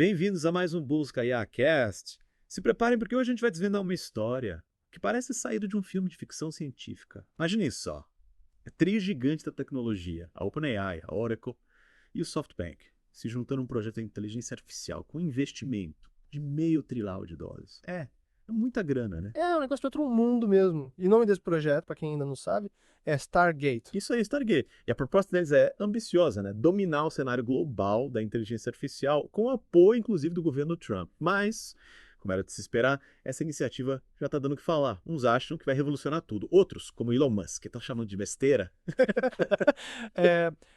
Bem-vindos a mais um Busca IAcast. Se preparem porque hoje a gente vai desvendar uma história que parece saída de um filme de ficção científica. Imagine só. É trio gigante da tecnologia, a OpenAI, a Oracle e o SoftBank, se juntando num projeto de inteligência artificial com investimento de $500 bilhão. É muita grana, né? É um negócio de outro mundo mesmo. E o nome desse projeto, para quem ainda não sabe, é Stargate. Isso aí, Stargate. E a proposta deles é ambiciosa, né? Dominar o cenário global da inteligência artificial, com apoio, inclusive, do governo Trump. Mas, como era de se esperar, essa iniciativa já está dando o que falar. Uns acham que vai revolucionar tudo. Outros, como Elon Musk, que estão chamando de besteira.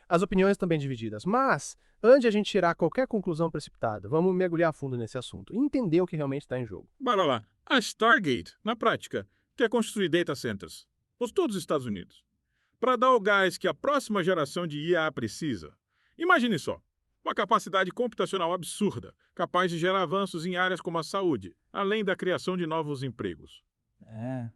As opiniões também divididas. Mas, antes de a gente tirar qualquer conclusão precipitada, vamos mergulhar a fundo nesse assunto e entender o que realmente está em jogo. Bora lá. A Stargate, na prática, quer construir data centers por todos os Estados Unidos, para dar o gás que a próxima geração de IA precisa. Imagine só, uma capacidade computacional absurda, capaz de gerar avanços em áreas como a saúde, além da criação de novos empregos. A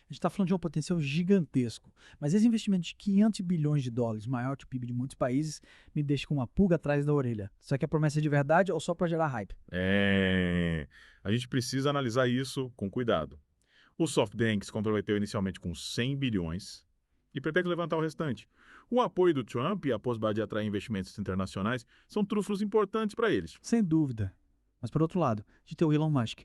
gente está falando de um potencial gigantesco, mas esse investimento de $500 bilhões, maior que o PIB de muitos países, me deixa com uma pulga atrás da orelha. Isso aqui é promessa de verdade ou só para gerar hype? A gente precisa analisar isso com cuidado. O SoftBank se comprometeu inicialmente com 100 bilhões e pretende levantar o restante. O apoio do Trump e a possibilidade de atrair investimentos internacionais são trunfos importantes para eles. Sem dúvida. Mas por outro lado, de ter o Elon Musk,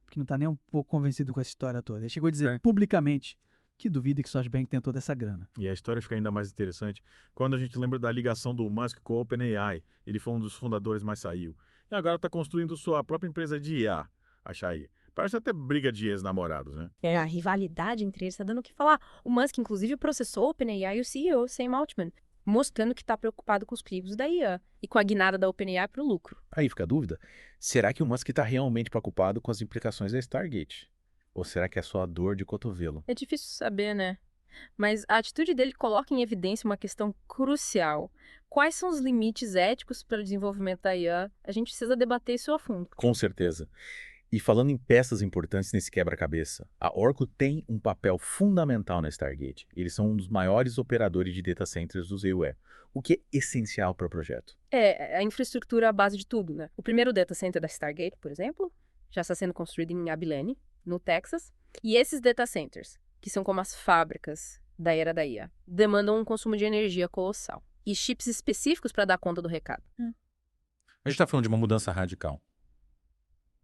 que não está nem um pouco convencido com essa história toda. Ele chegou a dizer publicamente que duvida que o SoftBank tenha toda essa grana. E a história fica ainda mais interessante quando a gente lembra da ligação do Musk com a OpenAI. Ele foi um dos fundadores, mas saiu. E agora está construindo sua própria empresa de IA, a Shai. Parece até briga de ex-namorados, né? A rivalidade entre eles está dando o que falar. O Musk, inclusive, processou o OpenAI e o CEO, Sam Altman, mostrando que está preocupado com os perigos da IA e com a guinada da OpenAI para o lucro. Aí fica a dúvida, será que o Musk está realmente preocupado com as implicações da Stargate? Ou será que é só a dor de cotovelo? É difícil saber, né? Mas a atitude dele coloca em evidência uma questão crucial. Quais são os limites éticos para o desenvolvimento da IA? A gente precisa debater isso a fundo. Com certeza. E falando em peças importantes nesse quebra-cabeça, a Oracle tem um papel fundamental na Stargate. Eles são um dos maiores operadores de data centers do ZUE, o que é essencial para o projeto. A infraestrutura é a base de tudo, né? O primeiro data center da Stargate, por exemplo, já está sendo construído em Abilene, no Texas. E esses data centers, que são como as fábricas da era da IA, demandam um consumo de energia colossal. E chips específicos para dar conta do recado. A gente está falando de uma mudança radical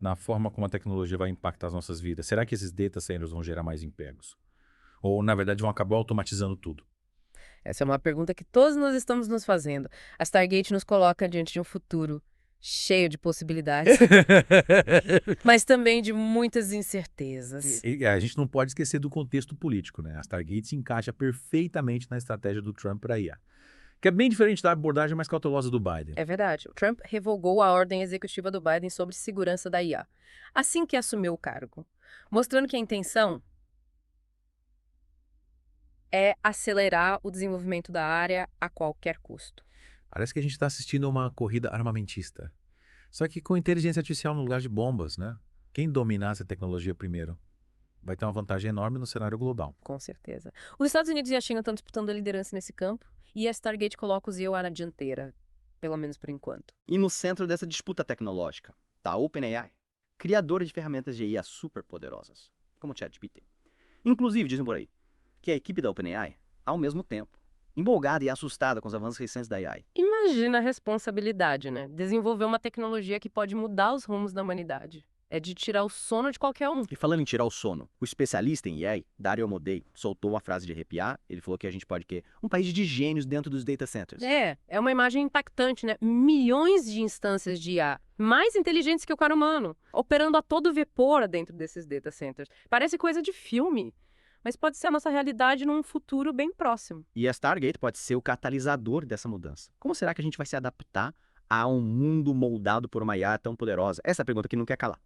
na forma como a tecnologia vai impactar as nossas vidas. Será que esses data centers vão gerar mais empregos? Ou, na verdade, vão acabar automatizando tudo? Essa é uma pergunta que todos nós estamos nos fazendo. A Stargate nos coloca diante de um futuro cheio de possibilidades, mas também de muitas incertezas. E a gente não pode esquecer do contexto político, né? A Stargate se encaixa perfeitamente na estratégia do Trump para a IA, que é bem diferente da abordagem mais cautelosa do Biden. É verdade. O Trump revogou a ordem executiva do Biden sobre segurança da IA, assim que assumiu o cargo, mostrando que a intenção é acelerar o desenvolvimento da área a qualquer custo. Parece que a gente está assistindo a uma corrida armamentista. Só que com inteligência artificial no lugar de bombas, né? Quem dominar essa tecnologia primeiro vai ter uma vantagem enorme no cenário global. Com certeza. Os Estados Unidos e a China estão disputando a liderança nesse campo e a Stargate coloca o ZUE na dianteira, pelo menos por enquanto. E no centro dessa disputa tecnológica está a OpenAI, criadora de ferramentas de IA super poderosas, como o ChatGPT. Inclusive, dizem por aí, que a equipe da OpenAI, ao mesmo tempo, empolgada e assustada com os avanços recentes da AI. Imagina a responsabilidade, né? Desenvolver uma tecnologia que pode mudar os rumos da humanidade. É de tirar o sono de qualquer um. E falando em tirar o sono, o especialista em AI, Dario Amodei, soltou uma frase de arrepiar. Ele falou que a gente pode ter um país de gênios dentro dos data centers. É uma imagem impactante, né? Milhões de instâncias de IA, mais inteligentes que o cara humano, operando a todo vapor dentro desses data centers. Parece coisa de filme, mas pode ser a nossa realidade num futuro bem próximo. E a Stargate pode ser o catalisador dessa mudança. Como será que a gente vai se adaptar a um mundo moldado por uma IA tão poderosa? Essa é a pergunta que não quer calar.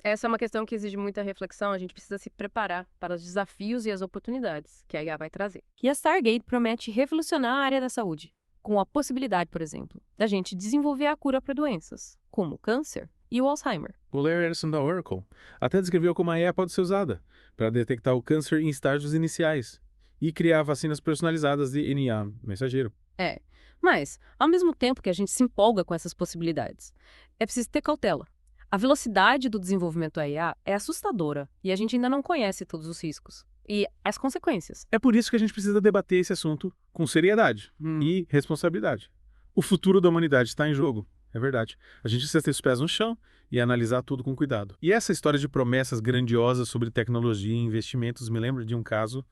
Essa é uma questão que exige muita reflexão. A gente precisa se preparar para os desafios e as oportunidades que a IA vai trazer. E a Stargate promete revolucionar a área da saúde, com a possibilidade, por exemplo, da gente desenvolver a cura para doenças, como o câncer e o Alzheimer. O Larry Ellison da Oracle até descreveu como a IA pode ser usada para detectar o câncer em estágios iniciais e criar vacinas personalizadas de RNA mensageiro. É, mas, ao mesmo tempo que a gente se empolga com essas possibilidades, é preciso ter cautela. A velocidade do desenvolvimento da IA é assustadora e a gente ainda não conhece todos os riscos e as consequências. É por isso que a gente precisa debater esse assunto com seriedade e responsabilidade. O futuro da humanidade está em jogo, é verdade. A gente precisa ter os pés no chão e analisar tudo com cuidado. E essa história de promessas grandiosas sobre tecnologia e investimentos me lembra de um caso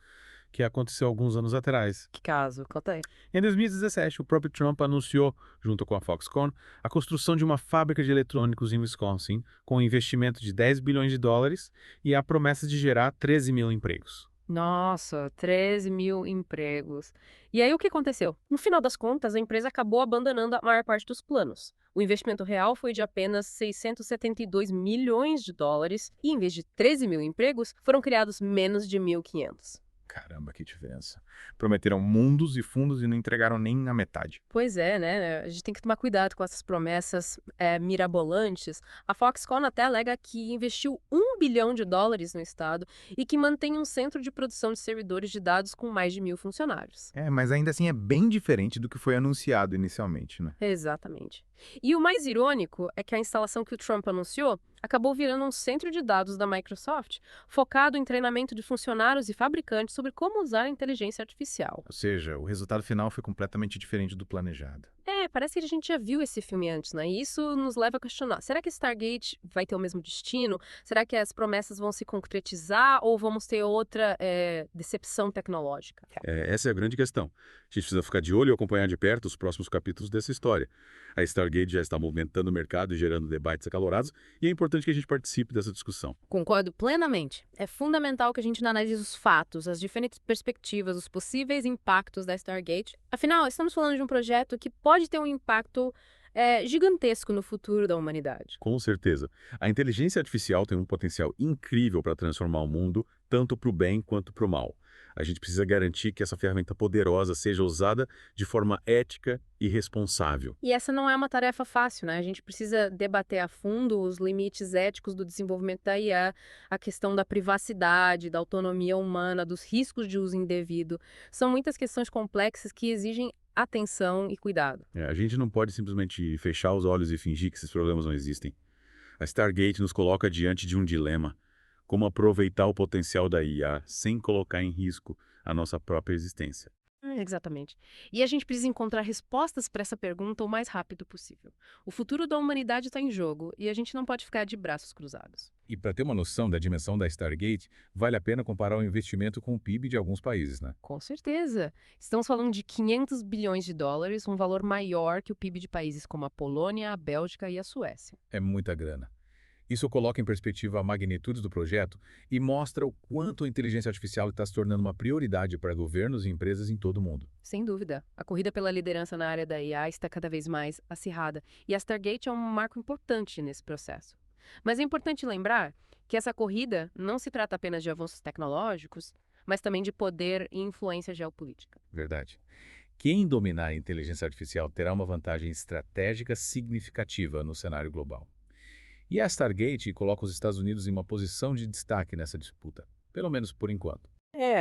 que aconteceu alguns anos atrás. Que caso? Conta aí. Em 2017, o próprio Trump anunciou, junto com a Foxconn, a construção de uma fábrica de eletrônicos em Wisconsin, com um investimento de 10 bilhões de dólares e a promessa de gerar 13 mil empregos. Nossa, 13 mil empregos. E aí o que aconteceu? No final das contas, a empresa acabou abandonando a maior parte dos planos. O investimento real foi de apenas 672 milhões de dólares e, em vez de 13 mil empregos, foram criados menos de 1.500. Caramba, que diferença. Prometeram mundos e fundos e não entregaram nem a metade. Pois é, né? A gente tem que tomar cuidado com essas promessas mirabolantes. A Foxconn até alega que investiu 1 bilhão de dólares no estado e que mantém um centro de produção de servidores de dados com mais de 1.000 funcionários. Mas ainda assim é bem diferente do que foi anunciado inicialmente, né? Exatamente. E o mais irônico é que a instalação que o Trump anunciou acabou virando um centro de dados da Microsoft, focado em treinamento de funcionários e fabricantes sobre como usar a inteligência artificial. Ou seja, o resultado final foi completamente diferente do planejado. Parece que a gente já viu esse filme antes, né? E isso nos leva a questionar, será que Stargate vai ter o mesmo destino? Será que as promessas vão se concretizar ou vamos ter outra decepção tecnológica? Essa é a grande questão. A gente precisa ficar de olho e acompanhar de perto os próximos capítulos dessa história. A Stargate já está movimentando o mercado e gerando debates acalorados, e é importante que a gente participe dessa discussão. Concordo plenamente. É fundamental que a gente analise os fatos, as diferentes perspectivas, os possíveis impactos da Stargate. Afinal, estamos falando de um projeto que pode ter um impacto gigantesco no futuro da humanidade. Com certeza. A inteligência artificial tem um potencial incrível para transformar o mundo, tanto para o bem quanto para o mal. A gente precisa garantir que essa ferramenta poderosa seja usada de forma ética e responsável. E essa não é uma tarefa fácil, né? A gente precisa debater a fundo os limites éticos do desenvolvimento da IA, a questão da privacidade, da autonomia humana, dos riscos de uso indevido. São muitas questões complexas que exigem atenção e cuidado. A gente não pode simplesmente fechar os olhos e fingir que esses problemas não existem. A Stargate nos coloca diante de um dilema: como aproveitar o potencial da IA sem colocar em risco a nossa própria existência. Exatamente. E a gente precisa encontrar respostas para essa pergunta o mais rápido possível. O futuro da humanidade está em jogo e a gente não pode ficar de braços cruzados. E para ter uma noção da dimensão da Stargate, vale a pena comparar o investimento com o PIB de alguns países, né? Com certeza. Estamos falando de 500 bilhões de dólares, um valor maior que o PIB de países como a Polônia, a Bélgica e a Suécia. É muita grana. Isso coloca em perspectiva a magnitude do projeto e mostra o quanto a inteligência artificial está se tornando uma prioridade para governos e empresas em todo o mundo. Sem dúvida. A corrida pela liderança na área da IA está cada vez mais acirrada, e a Stargate é um marco importante nesse processo. Mas é importante lembrar que essa corrida não se trata apenas de avanços tecnológicos, mas também de poder e influência geopolítica. Verdade. Quem dominar a inteligência artificial terá uma vantagem estratégica significativa no cenário global. E a Stargate coloca os Estados Unidos em uma posição de destaque nessa disputa, pelo menos por enquanto.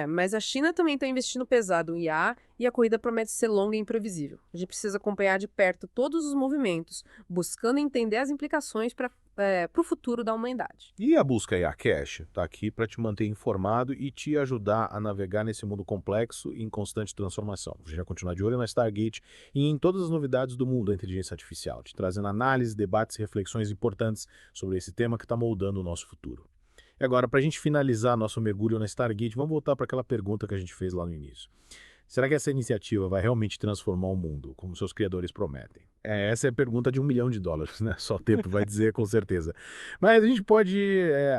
Mas a China também está investindo pesado em IA e a corrida promete ser longa e imprevisível. A gente precisa acompanhar de perto todos os movimentos, buscando entender as implicações para o futuro da humanidade. E a busca IA Cash está aqui para te manter informado e te ajudar a navegar nesse mundo complexo e em constante transformação. A gente vai continuar de olho na Stargate e em todas as novidades do mundo da inteligência artificial, te trazendo análises, debates e reflexões importantes sobre esse tema que está moldando o nosso futuro. E agora, para a gente finalizar nosso mergulho na Stargate, vamos voltar para aquela pergunta que a gente fez lá no início. Será que essa iniciativa vai realmente transformar o mundo, como seus criadores prometem? Essa é a pergunta de $1 milhão, né? Só o tempo vai dizer com certeza. Mas a gente pode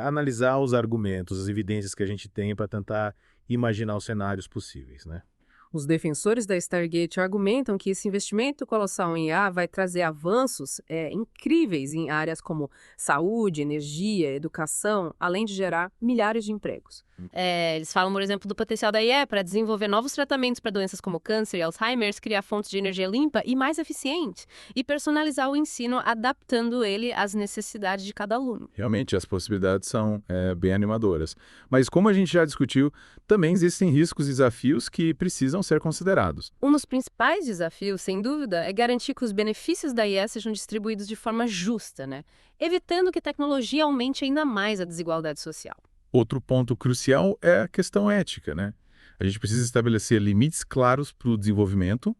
analisar os argumentos, as evidências que a gente tem para tentar imaginar os cenários possíveis, né? Os defensores da Stargate argumentam que esse investimento colossal em IA vai trazer avanços incríveis em áreas como saúde, energia, educação, além de gerar milhares de empregos. Eles falam, por exemplo, do potencial da IA para desenvolver novos tratamentos para doenças como câncer e Alzheimer, criar fontes de energia limpa e mais eficientes, e personalizar o ensino adaptando ele às necessidades de cada aluno. Realmente, as possibilidades são bem animadoras. Mas como a gente já discutiu, também existem riscos e desafios que precisam ser considerados. Um dos principais desafios, sem dúvida, é garantir que os benefícios da IA sejam distribuídos de forma justa, né? Evitando que a tecnologia aumente ainda mais a desigualdade social. Outro ponto crucial é a questão ética, né? A gente precisa estabelecer limites claros para o desenvolvimento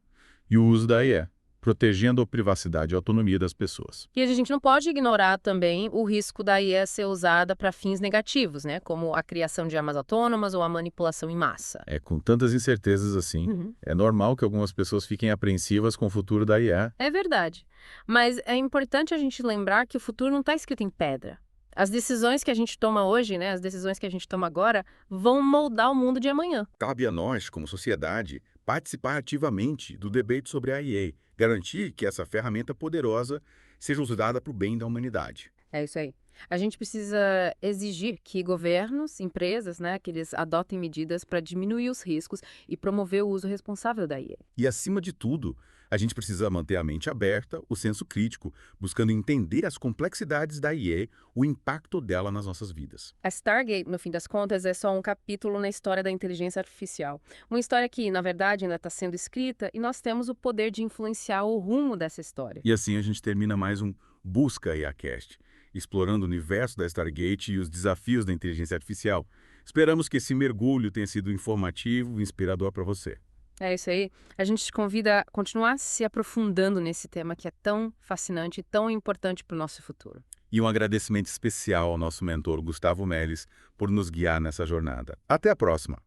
e o uso da IA, protegendo a privacidade e a autonomia das pessoas. E a gente não pode ignorar também o risco da IA ser usada para fins negativos, né? Como a criação de armas autônomas ou a manipulação em massa. Com tantas incertezas assim, é normal que algumas pessoas fiquem apreensivas com o futuro da IA. É verdade. Mas é importante a gente lembrar que o futuro não está escrito em pedra. As decisões que a gente toma hoje, né, as decisões que a gente toma agora, vão moldar o mundo de amanhã. Cabe a nós, como sociedade, participar ativamente do debate sobre a IA, garantir que essa ferramenta poderosa seja usada para o bem da humanidade. É isso aí. A gente precisa exigir que governos, empresas, né, que eles adotem medidas para diminuir os riscos e promover o uso responsável da IA. E, acima de tudo, a gente precisa manter a mente aberta, o senso crítico, buscando entender as complexidades da IA, o impacto dela nas nossas vidas. A Stargate, no fim das contas, é só um capítulo na história da inteligência artificial. Uma história que, na verdade, ainda está sendo escrita e nós temos o poder de influenciar o rumo dessa história. E assim a gente termina mais um Busca IAcast, explorando o universo da Stargate e os desafios da inteligência artificial. Esperamos que esse mergulho tenha sido informativo e inspirador para você. É isso aí. A gente te convida a continuar se aprofundando nesse tema que é tão fascinante e tão importante para o nosso futuro. E um agradecimento especial ao nosso mentor Gustavo Melles por nos guiar nessa jornada. Até a próxima!